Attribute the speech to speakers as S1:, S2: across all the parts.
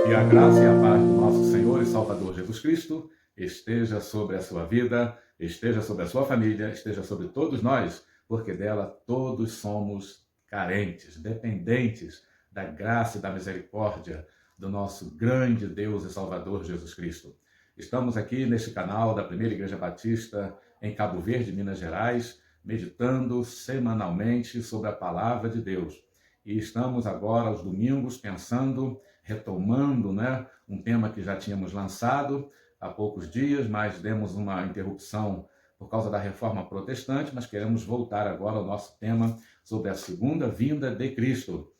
S1: Que a graça e a paz do nosso Senhor e Salvador Jesus Cristo esteja sobre a sua vida, esteja sobre a sua família, esteja sobre todos nós, porque dela todos somos carentes, dependentes da graça e da misericórdia do nosso grande Deus e Salvador Jesus Cristo. Estamos aqui neste canal da Primeira Igreja Batista em Cabo Verde, Minas Gerais, meditando semanalmente sobre a Palavra de Deus. E estamos agora aos domingos pensando, retomando, um tema que já tínhamos lançado há poucos dias, mas demos uma interrupção por causa da Reforma Protestante, mas queremos voltar agora ao nosso tema sobre a segunda vinda de Cristo.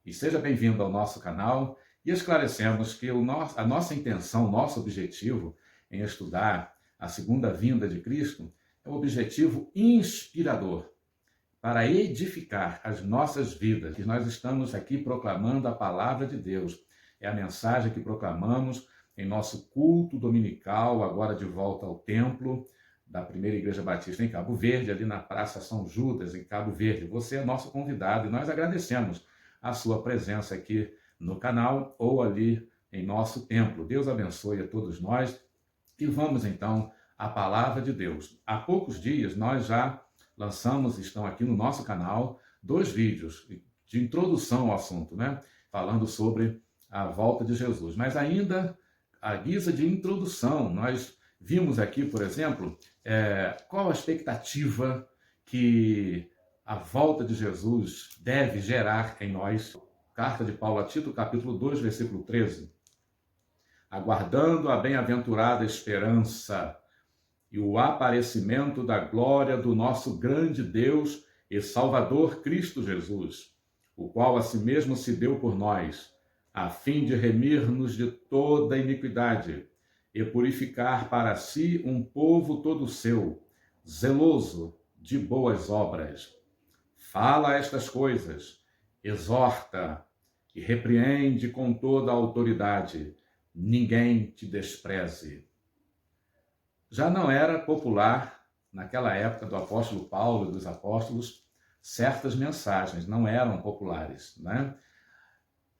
S1: E seja bem-vindo ao nosso canal e esclarecemos que a nossa intenção, nosso objetivo em estudar a segunda vinda de Cristo é um objetivo inspirador para edificar as nossas vidas. E nós estamos aqui proclamando a palavra de Deus. É a mensagem que proclamamos em nosso culto dominical, agora de volta ao templo da Primeira Igreja Batista em Cabo Verde, ali na Praça São Judas, em Cabo Verde. Você é nosso convidado e nós agradecemos a sua presença aqui no canal ou ali em nosso templo. Deus abençoe a todos nós e vamos então à palavra de Deus. Há poucos dias nós já lançamos, estão aqui no nosso canal, 2 vídeos de introdução ao assunto, falando sobre a volta de Jesus. Mas ainda, à guisa de introdução, nós vimos aqui, por exemplo, qual a expectativa que a volta de Jesus deve gerar em nós. Carta de Paulo a Tito, capítulo 2, versículo 13. Aguardando a bem-aventurada esperança e o aparecimento da glória do nosso grande Deus e Salvador Cristo Jesus, o qual a si mesmo se deu por nós, a fim de remir-nos de toda iniquidade e purificar para si um povo todo seu, zeloso de boas obras. Fala estas coisas, exorta e repreende com toda a autoridade. Ninguém te despreze. Já não era popular, naquela época do apóstolo Paulo e dos apóstolos, certas mensagens não eram populares,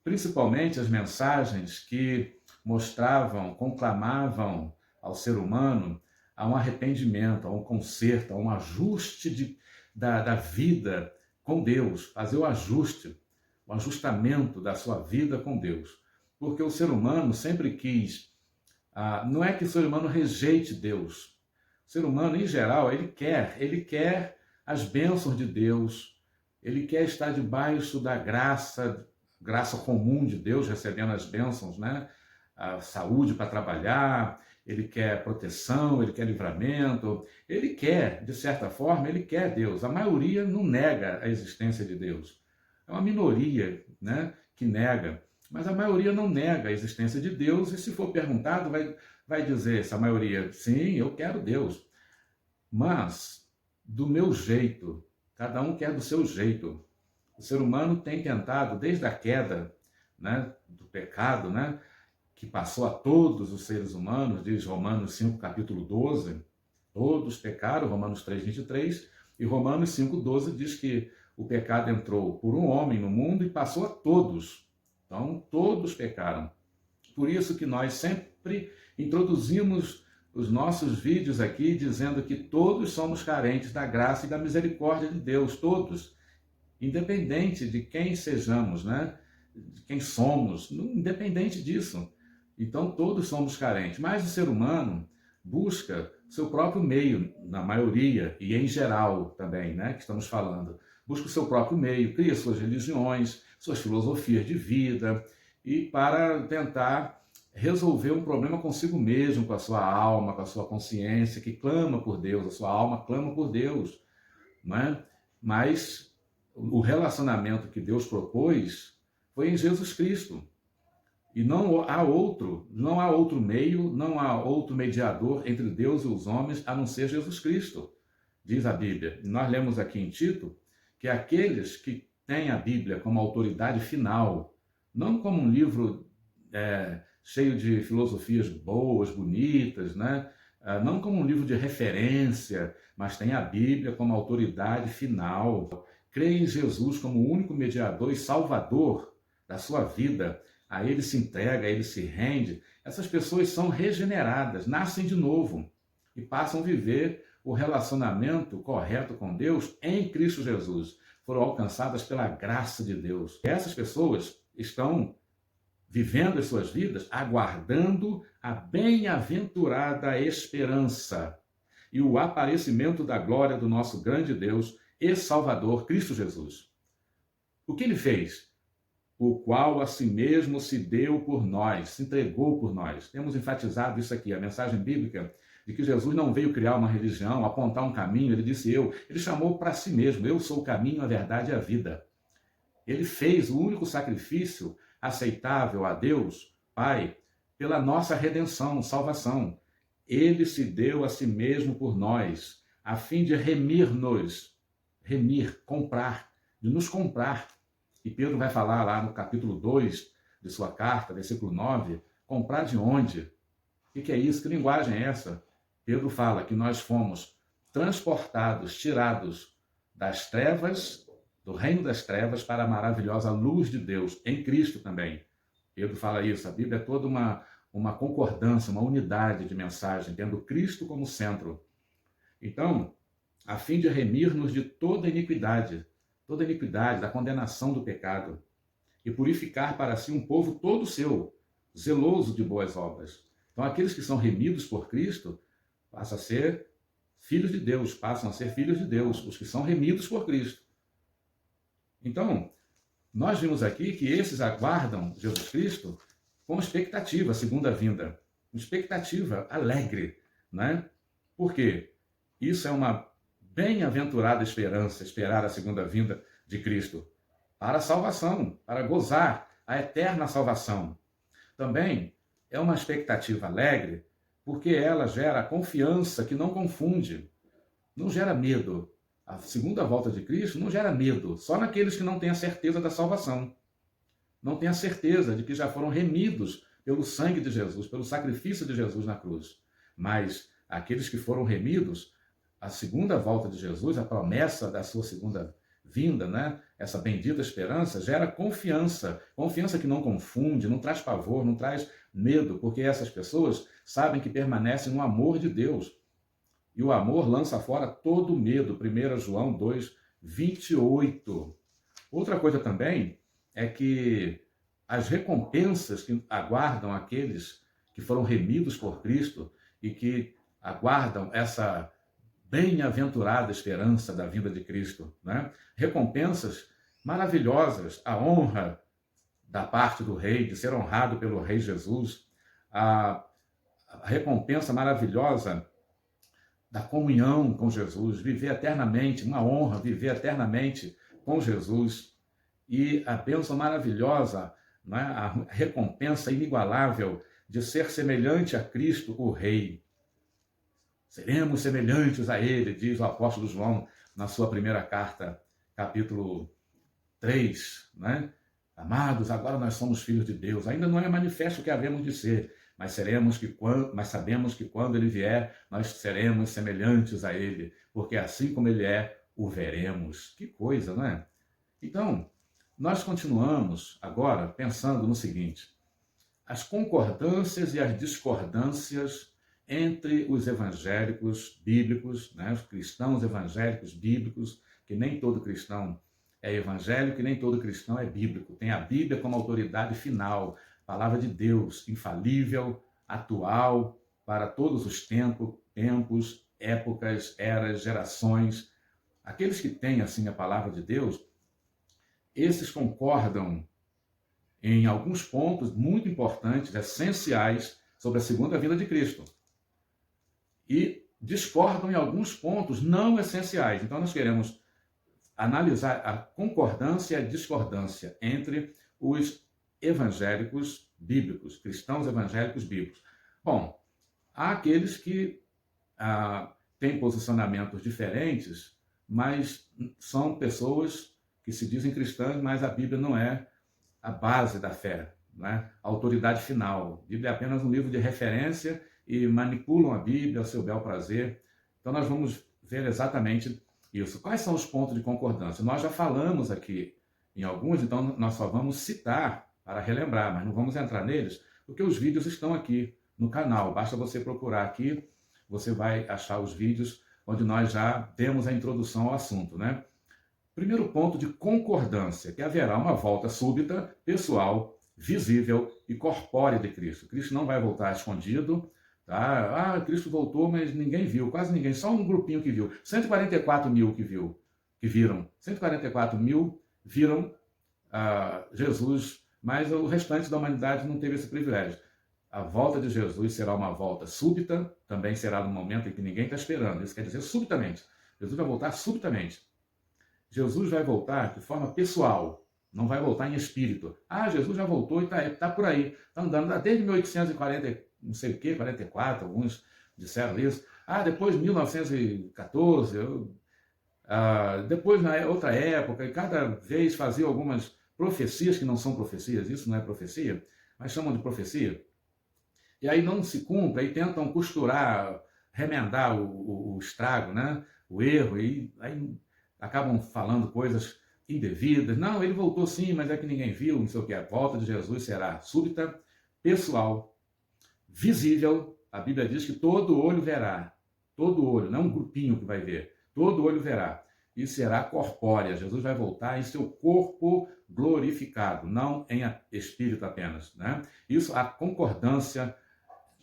S1: Principalmente as mensagens que mostravam, conclamavam ao ser humano a um arrependimento, a um conserto, a um ajuste da vida com Deus, fazer o ajustamento da sua vida com Deus. Porque o ser humano sempre quis. Não é que o ser humano rejeite Deus. O ser humano, em geral, ele quer as bênçãos de Deus, ele quer estar debaixo da graça comum de Deus, recebendo as bênçãos, A saúde para trabalhar, ele quer proteção, ele quer livramento, ele quer, de certa forma, ele quer Deus. A maioria não nega a existência de Deus. É uma minoria, que nega. Mas a maioria não nega a existência de Deus e se for perguntado, vai dizer essa maioria, sim, eu quero Deus. Mas, do meu jeito, cada um quer do seu jeito. O ser humano tem tentado, desde a queda do pecado, que passou a todos os seres humanos, diz Romanos 5, capítulo 12, todos pecaram, Romanos 3, 23, e Romanos 5, 12 diz que o pecado entrou por um homem no mundo e passou a todos. Então, todos pecaram. Por isso que nós sempre introduzimos os nossos vídeos aqui dizendo que todos somos carentes da graça e da misericórdia de Deus, todos, independente de quem sejamos, de quem somos, independente disso. Então, todos somos carentes. Mas o ser humano busca seu próprio meio, na maioria, e em geral também, que estamos falando. Busca o seu próprio meio, cria suas religiões, suas filosofias de vida, e para tentar resolver um problema consigo mesmo, com a sua alma, com a sua consciência, que clama por Deus, a sua alma clama por Deus. Mas o relacionamento que Deus propôs foi em Jesus Cristo. E não há outro meio, não há outro mediador entre Deus e os homens a não ser Jesus Cristo, diz a Bíblia. E nós lemos aqui em Tito que aqueles que têm a Bíblia como autoridade final, não como um livro cheio de filosofias boas, bonitas, não como um livro de referência, mas tem a Bíblia como autoridade final. crê em Jesus como o único mediador e salvador da sua vida, a ele se entrega, a ele se rende, essas pessoas são regeneradas, nascem de novo e passam a viver o relacionamento correto com Deus em Cristo Jesus. Foram alcançadas pela graça de Deus. Essas pessoas estão vivendo as suas vidas aguardando a bem-aventurada esperança e o aparecimento da glória do nosso grande Deus e Salvador, Cristo Jesus. O que ele fez? O qual a si mesmo se deu por nós, se entregou por nós. Temos enfatizado isso aqui, a mensagem bíblica de que Jesus não veio criar uma religião, apontar um caminho, ele disse eu. Ele chamou para si mesmo, eu sou o caminho, a verdade e a vida. Ele fez o único sacrifício aceitável a Deus, Pai, pela nossa redenção, salvação. Ele se deu a si mesmo por nós, a fim de remir-nos, comprar, de nos comprar. E Pedro vai falar lá no capítulo 2 de sua carta, versículo 9, comprar de onde? O que é isso? Que linguagem é essa? Pedro fala que nós fomos transportados, tirados das trevas, do reino das trevas, para a maravilhosa luz de Deus, em Cristo também. Pedro fala isso, a Bíblia é toda uma concordância, uma unidade de mensagem, tendo Cristo como centro. Então, a fim de remir-nos de toda iniquidade da condenação do pecado, e purificar para si um povo todo seu, zeloso de boas obras. Então, aqueles que são remidos por Cristo passam a ser filhos de Deus, os que são remidos por Cristo. Então, nós vimos aqui que esses aguardam Jesus Cristo com expectativa, a segunda vinda, expectativa alegre, né? Por quê? Isso é uma bem-aventurada esperança, esperar a segunda vinda de Cristo para a salvação, para gozar a eterna salvação. Também é uma expectativa alegre porque ela gera confiança que não confunde, não gera medo. A segunda volta de Cristo não gera medo, só naqueles que não têm a certeza da salvação. Não têm a certeza de que já foram remidos pelo sangue de Jesus, pelo sacrifício de Jesus na cruz. Mas aqueles que foram remidos, a segunda volta de Jesus, a promessa da sua segunda vinda, né? Essa bendita esperança, gera confiança. Confiança que não confunde, não traz pavor, não traz medo, porque essas pessoas sabem que permanecem no amor de Deus. E o amor lança fora todo medo. 1 João 2, 28. Outra coisa também é que as recompensas que aguardam aqueles que foram remidos por Cristo e que aguardam essa bem-aventurada esperança da vinda de Cristo, né? Recompensas maravilhosas, a honra da parte do rei, de ser honrado pelo rei Jesus, a recompensa maravilhosa da comunhão com Jesus, viver eternamente, uma honra, viver eternamente com Jesus, e a bênção maravilhosa, né? A recompensa inigualável de ser semelhante a Cristo, o Rei. Seremos semelhantes a Ele, diz o apóstolo João na sua primeira carta, capítulo 3, né? Amados, agora nós somos filhos de Deus. Ainda não é manifesto o que havemos de ser, mas sabemos que quando Ele vier, nós seremos semelhantes a Ele, porque assim como Ele é, o veremos. Que coisa, não é? Então, nós continuamos agora pensando no seguinte: as concordâncias e as discordâncias entre os evangélicos bíblicos, né, os cristãos evangélicos bíblicos, que nem todo cristão é evangélico e nem todo cristão é bíblico. Tem a Bíblia como autoridade final, palavra de Deus, infalível, atual, para todos os tempos, épocas, eras, gerações. Aqueles que têm, assim, a palavra de Deus, esses concordam em alguns pontos muito importantes, essenciais, sobre a segunda vinda de Cristo. E discordam em alguns pontos não essenciais. Então, nós queremos analisar a concordância e a discordância entre os evangélicos bíblicos, cristãos evangélicos bíblicos. Bom, há aqueles que têm posicionamentos diferentes, mas são pessoas que se dizem cristãs, mas a Bíblia não é a base da fé, né? A autoridade final. A Bíblia é apenas um livro de referência e manipulam a Bíblia ao seu bel prazer. Então nós vamos ver exatamente Isso. Quais são os pontos de concordância? Nós já falamos aqui em alguns, então nós só vamos citar para relembrar, mas não vamos entrar neles, porque os vídeos estão aqui no canal. Basta você procurar aqui, você vai achar os vídeos onde nós já temos a introdução ao assunto, né? Primeiro ponto de concordância, que haverá uma volta súbita, pessoal, visível e corpórea de Cristo. Cristo não vai voltar escondido, tá? Ah, Cristo voltou, mas ninguém viu, quase ninguém, só um grupinho que viu. 144 mil que viram. 144 mil viram Jesus, mas o restante da humanidade não teve esse privilégio. A volta de Jesus será uma volta súbita, também será no momento em que ninguém está esperando. Isso quer dizer subitamente. Jesus vai voltar subitamente. Jesus vai voltar de forma pessoal, não vai voltar em espírito. Ah, Jesus já voltou e está por aí. Está andando desde 1840, não sei o quê, 44, alguns disseram isso. Ah, depois de 1914, depois na outra época, e cada vez fazia algumas profecias que não são profecias, isso não é profecia, mas chamam de profecia. E aí não se cumpre, aí tentam costurar, remendar o estrago, né? O erro, e aí acabam falando coisas indevidas. Não, ele voltou sim, mas é que ninguém viu, não sei o que. A volta de Jesus será súbita, pessoal, visível. A Bíblia diz que todo olho verá. Todo olho, não um grupinho que vai ver. Todo olho verá. E será corpórea. Jesus vai voltar em seu corpo glorificado, não em espírito apenas, né? Isso, a concordância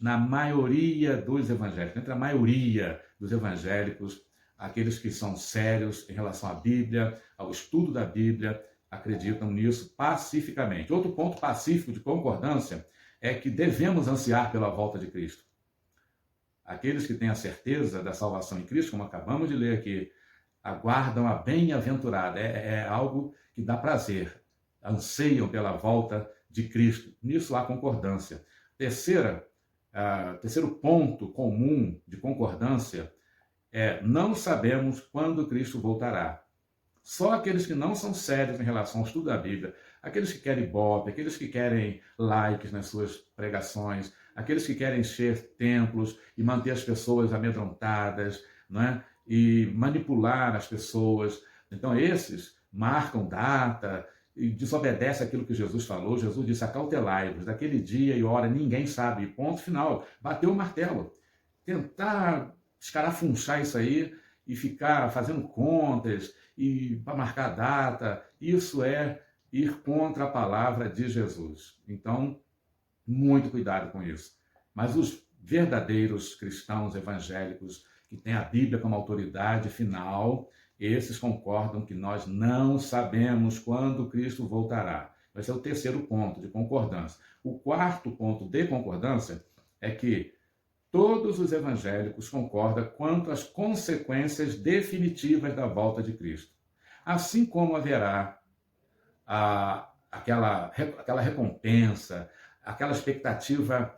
S1: na maioria dos evangélicos, entre a maioria dos evangélicos, aqueles que são sérios em relação à Bíblia, ao estudo da Bíblia, acreditam nisso pacificamente. Outro ponto pacífico de concordância é que devemos ansiar pela volta de Cristo. Aqueles que têm a certeza da salvação em Cristo, como acabamos de ler aqui, aguardam a bem-aventurada. É algo que dá prazer. Anseiam pela volta de Cristo. Nisso há concordância. Terceiro ponto comum de concordância não sabemos quando Cristo voltará. Só aqueles que não são sérios em relação ao estudo da Bíblia, aqueles que querem ibope, aqueles que querem likes nas suas pregações, aqueles que querem encher templos e manter as pessoas amedrontadas, não é? E manipular as pessoas. Então esses marcam data e desobedecem aquilo que Jesus falou. Jesus disse: acautelai-vos, daquele dia e hora ninguém sabe. Ponto final. Bateu o martelo. Tentar escarafunchar isso aí e ficar fazendo contas e para marcar data, isso é ir contra a palavra de Jesus. Então, muito cuidado com isso. Mas os verdadeiros cristãos evangélicos que têm a Bíblia como autoridade final, esses concordam que nós não sabemos quando Cristo voltará. Esse é o terceiro ponto de concordância. O quarto ponto de concordância é que todos os evangélicos concordam quanto às consequências definitivas da volta de Cristo. Assim como haverá aquela recompensa, aquela expectativa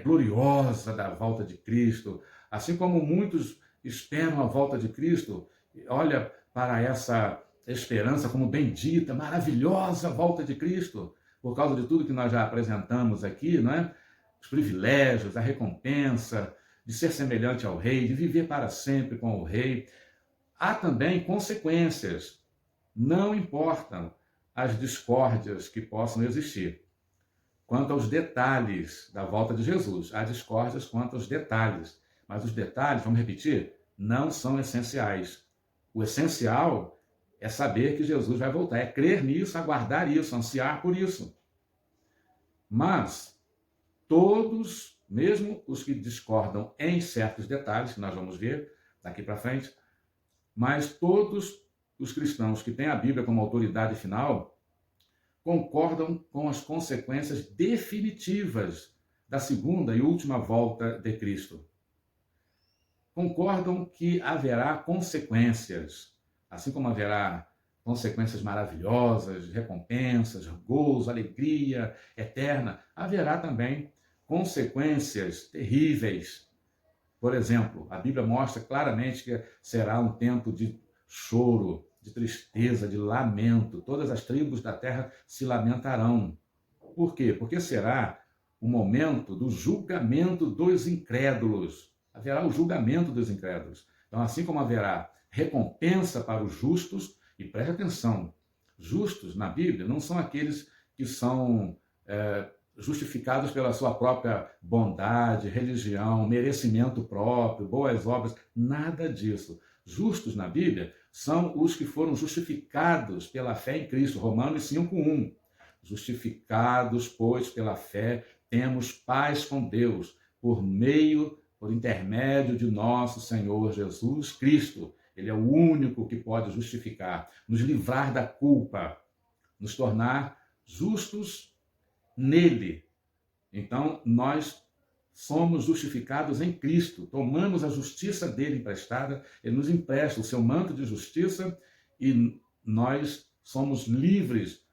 S1: gloriosa da volta de Cristo, assim como muitos esperam a volta de Cristo, olha para essa esperança como bendita, maravilhosa volta de Cristo, por causa de tudo que nós já apresentamos aqui, não é? Os privilégios, a recompensa de ser semelhante ao rei, de viver para sempre com o rei. Há também consequências. Não importam as discórdias que possam existir. Quanto aos detalhes da volta de Jesus, há discórdias quanto aos detalhes. Mas os detalhes, vamos repetir, não são essenciais. O essencial é saber que Jesus vai voltar, é crer nisso, aguardar isso, ansiar por isso. Mas todos, mesmo os que discordam em certos detalhes, que nós vamos ver daqui para frente, mas todos os cristãos que têm a Bíblia como autoridade final concordam com as consequências definitivas da segunda e última volta de Cristo. Concordam que haverá consequências, assim como haverá consequências maravilhosas, recompensas, gozo, alegria eterna, haverá também consequências terríveis. Por exemplo, a Bíblia mostra claramente que será um tempo de choro, de tristeza, de lamento. Todas as tribos da terra se lamentarão. Por quê? Porque será o momento do julgamento dos incrédulos. Haverá o julgamento dos incrédulos. Então, assim como haverá recompensa para os justos, e preste atenção, justos na Bíblia não são aqueles que são justificados pela sua própria bondade, religião, merecimento próprio, boas obras, nada disso. Justos na Bíblia são os que foram justificados pela fé em Cristo, Romanos 5:1. Justificados, pois, pela fé, temos paz com Deus, por intermédio de nosso Senhor Jesus Cristo. Ele é o único que pode justificar, nos livrar da culpa, nos tornar justos nele. Então, nós somos justificados em Cristo, tomamos a justiça dele emprestada, ele nos empresta o seu manto de justiça e nós somos livres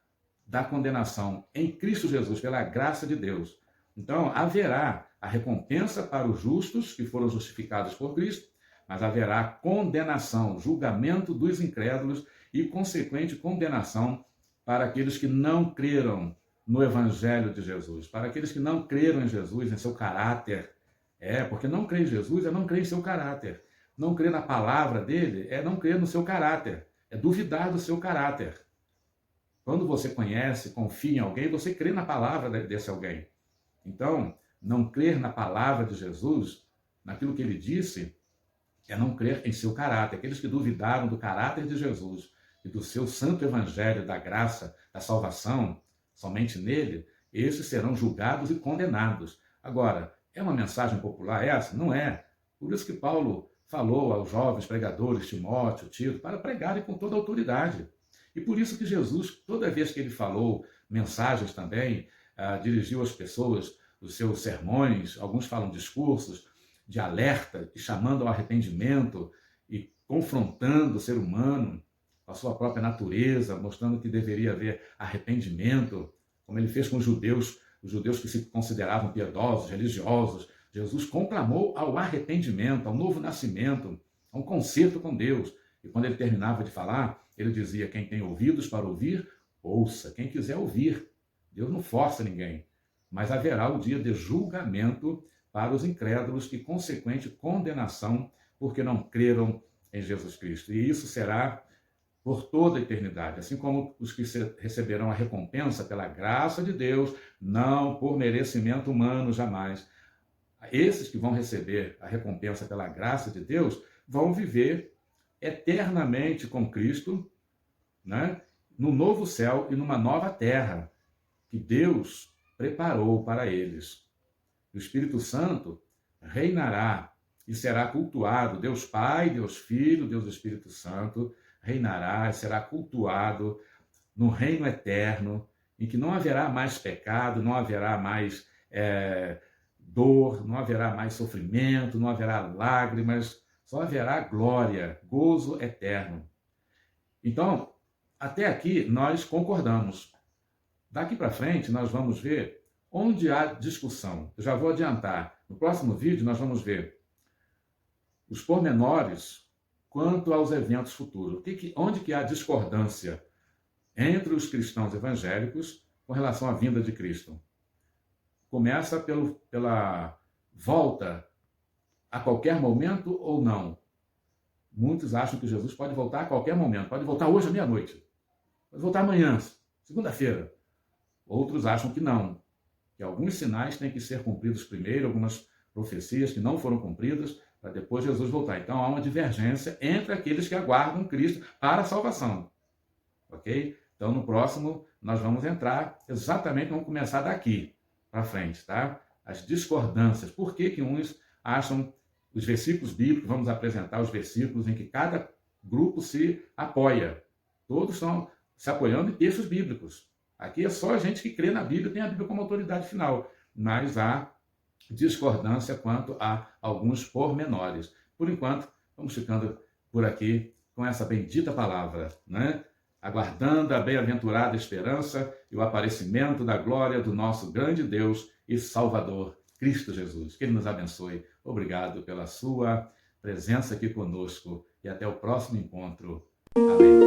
S1: da condenação em Cristo Jesus, pela graça de Deus. Então, haverá a recompensa para os justos que foram justificados por Cristo, mas haverá condenação, julgamento dos incrédulos e consequente condenação para aqueles que não creram no Evangelho de Jesus, para aqueles que não creram em Jesus, em seu caráter. Porque não crer em Jesus é não crer em seu caráter. Não crer na palavra dele é não crer no seu caráter, é duvidar do seu caráter. Quando você conhece, confia em alguém, você crê na palavra desse alguém. Então, não crer na palavra de Jesus, naquilo que ele disse, é não crer em seu caráter. Aqueles que duvidaram do caráter de Jesus e do seu santo evangelho, da graça, da salvação, somente nele, esses serão julgados e condenados. Agora, é uma mensagem popular essa? Não é. Por isso que Paulo falou aos jovens pregadores, Timóteo, Tito, para pregarem com toda a autoridade. E por isso que Jesus, toda vez que ele falou mensagens também, dirigiu às pessoas os seus sermões, alguns falam discursos de alerta e chamando ao arrependimento e confrontando o ser humano com a sua própria natureza, mostrando que deveria haver arrependimento, como ele fez com os judeus que se consideravam piedosos, religiosos. Jesus conclamou ao arrependimento, ao novo nascimento, a um concerto com Deus. E quando ele terminava de falar, ele dizia: quem tem ouvidos para ouvir, ouça. Quem quiser ouvir. Deus não força ninguém. Mas haverá o dia de julgamento para os incrédulos e consequente condenação porque não creram em Jesus Cristo. E isso será por toda a eternidade, assim como os que receberão a recompensa pela graça de Deus, não por merecimento humano jamais. Esses que vão receber a recompensa pela graça de Deus vão viver eternamente com Cristo, né, no novo céu e numa nova terra que Deus preparou para eles. O Espírito Santo reinará e será cultuado. Deus Pai, Deus Filho, Deus Espírito Santo reinará e será cultuado no reino eterno, em que não haverá mais pecado, não haverá mais dor, não haverá mais sofrimento, não haverá lágrimas, só haverá glória, gozo eterno. Então, até aqui nós concordamos. Daqui para frente nós vamos ver onde há discussão. Eu já vou adiantar. No próximo vídeo nós vamos ver os pormenores quanto aos eventos futuros. Onde que há discordância entre os cristãos evangélicos com relação à vinda de Cristo? Começa pela volta a qualquer momento ou não. Muitos acham que Jesus pode voltar a qualquer momento. Pode voltar hoje à meia-noite. Pode voltar amanhã, segunda-feira. Outros acham que não. Que alguns sinais têm que ser cumpridos primeiro, algumas profecias que não foram cumpridas, para depois Jesus voltar. Então há uma divergência entre aqueles que aguardam Cristo para a salvação. Ok? Então no próximo nós vamos entrar exatamente, vamos começar daqui para frente, tá? As discordâncias. Por que uns acham os versículos bíblicos, vamos apresentar os versículos em que cada grupo se apoia. Todos estão se apoiando em textos bíblicos. Aqui é só a gente que crê na Bíblia, tem a Bíblia como autoridade final, mas há discordância quanto a alguns pormenores. Por enquanto, vamos ficando por aqui com essa bendita palavra, né? Aguardando a bem-aventurada esperança e o aparecimento da glória do nosso grande Deus e Salvador, Cristo Jesus. Que Ele nos abençoe. Obrigado pela sua presença aqui conosco e até o próximo encontro. Amém.